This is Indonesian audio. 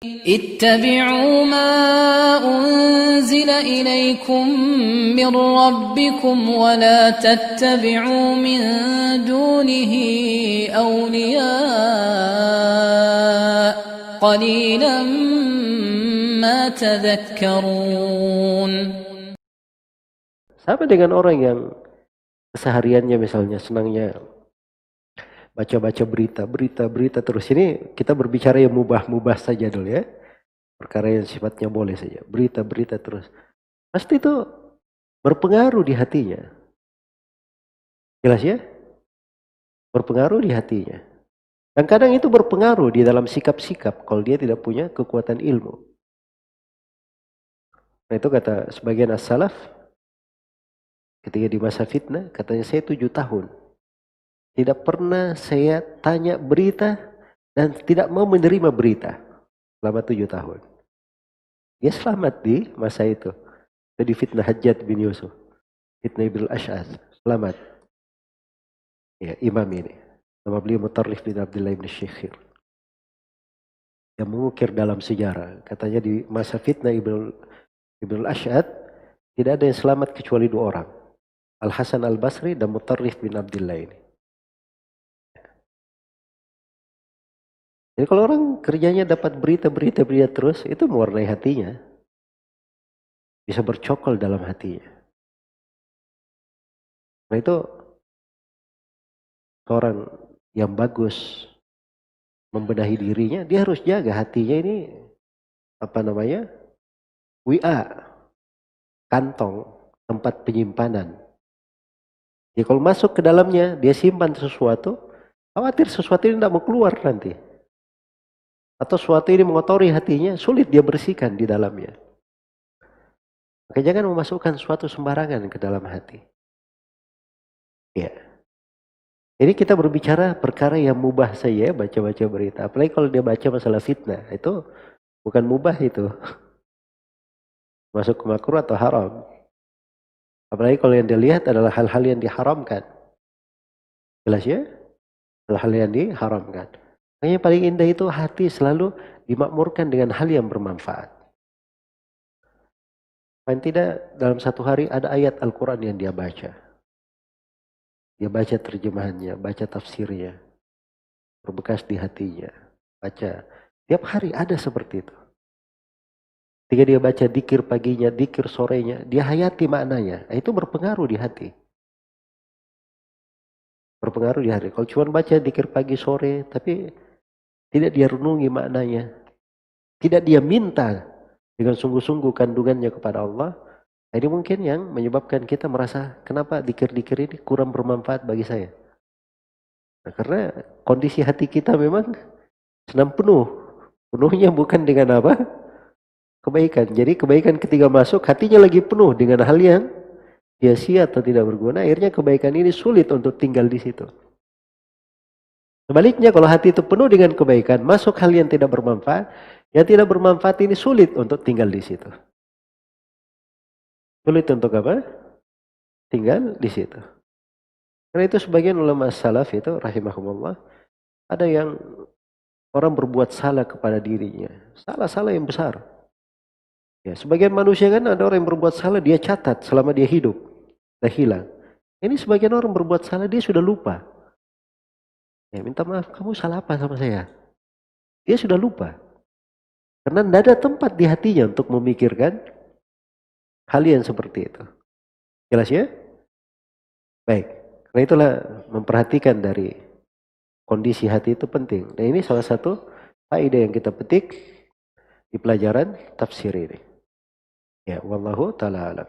اتبعوا ما أنزل إليكم من ربكم ولا تتبعوا من دونه أولياء قليلا ما تذكرون. Sama dengan orang yang kesehariannya misalnya senangnya baca-baca berita terus. Ini kita berbicara yang mubah-mubah saja dulu ya. Perkara yang sifatnya boleh saja. Berita terus. Pasti itu berpengaruh di hatinya. Jelas ya? Berpengaruh di hatinya. Dan kadang itu berpengaruh di dalam sikap-sikap kalau dia tidak punya kekuatan ilmu. Nah itu kata sebagian as-salaf, ketika di masa fitnah, katanya saya 7 tahun. Tidak pernah saya tanya berita dan tidak mau menerima berita selama 7 tahun. Dia selamat di masa itu. Jadi fitnah Hajjaj bin Yusuf. Fitnah Ibn al-Ash'ath. Selamat. Ya, imam ini. Nama beliau Mutarrif bin Abdullah bin Syekhir. Yang mengukir dalam sejarah. Katanya di masa fitnah Ibn al-Ash'ath tidak ada yang selamat kecuali 2 orang. Al-Hasan al-Basri dan Mutarrif bin Abdullah ini. Jadi kalau orang kerjanya dapat berita terus, itu mewarnai hatinya. Bisa bercokol dalam hatinya. Nah itu seorang yang bagus membenahi dirinya, dia harus jaga hatinya ini WA, kantong, tempat penyimpanan. Jadi kalau masuk ke dalamnya, dia simpan sesuatu, khawatir sesuatu ini tidak mau keluar nanti. Atau sesuatu ini mengotori hatinya, sulit dia bersihkan di dalamnya. Maka jangan memasukkan sesuatu sembarangan ke dalam hati. Ya. Ini kita berbicara perkara yang mubah saja, baca-baca berita. Apalagi kalau dia baca masalah fitnah, itu bukan mubah itu. Masuk ke makruh atau haram. Apalagi kalau yang dia lihat adalah hal-hal yang diharamkan. Jelas ya? Hal-hal yang diharamkan. Yang paling indah itu hati selalu dimakmurkan dengan hal yang bermanfaat. Paling tidak dalam satu hari ada ayat Al-Quran yang dia baca. Dia baca terjemahannya, baca tafsirnya. Berbekas di hatinya. Baca. Tiap hari ada seperti itu. Ketika dia baca dikir paginya, dikir sorenya, dia hayati maknanya. Itu berpengaruh di hati. Berpengaruh di hati. Kalau cuma baca dikir pagi sore, tapi tidak dia renungi maknanya. Tidak dia minta dengan sungguh-sungguh kandungannya kepada Allah. Ini mungkin yang menyebabkan kita merasa kenapa dikir-dikir ini kurang bermanfaat bagi saya. Nah, karena kondisi hati kita memang senang penuh. Penuhnya bukan dengan apa? Kebaikan. Jadi kebaikan ketika masuk hatinya lagi penuh dengan hal yang sia-sia atau tidak berguna. Akhirnya kebaikan ini sulit untuk tinggal di situ. Sebaliknya kalau hati itu penuh dengan kebaikan, masuk hal yang tidak bermanfaat, yang tidak bermanfaat ini sulit untuk tinggal di situ. Sulit untuk apa? Tinggal di situ. Karena itu sebagian ulama salaf itu rahimahumullah, ada yang orang berbuat salah kepada dirinya. Salah-salah yang besar. Ya, sebagian manusia kan ada orang yang berbuat salah, dia catat selama dia hidup. Dah hilang. Ini sebagian orang berbuat salah, dia sudah lupa. Ya, minta maaf, kamu salah apa sama saya? Dia sudah lupa. Karena tidak ada tempat di hatinya untuk memikirkan hal yang seperti itu. Jelas ya? Baik. Karena itulah memperhatikan dari kondisi hati itu penting. Nah ini salah satu faedah yang kita petik di pelajaran tafsir ini. Ya, wallahu ta'ala alam.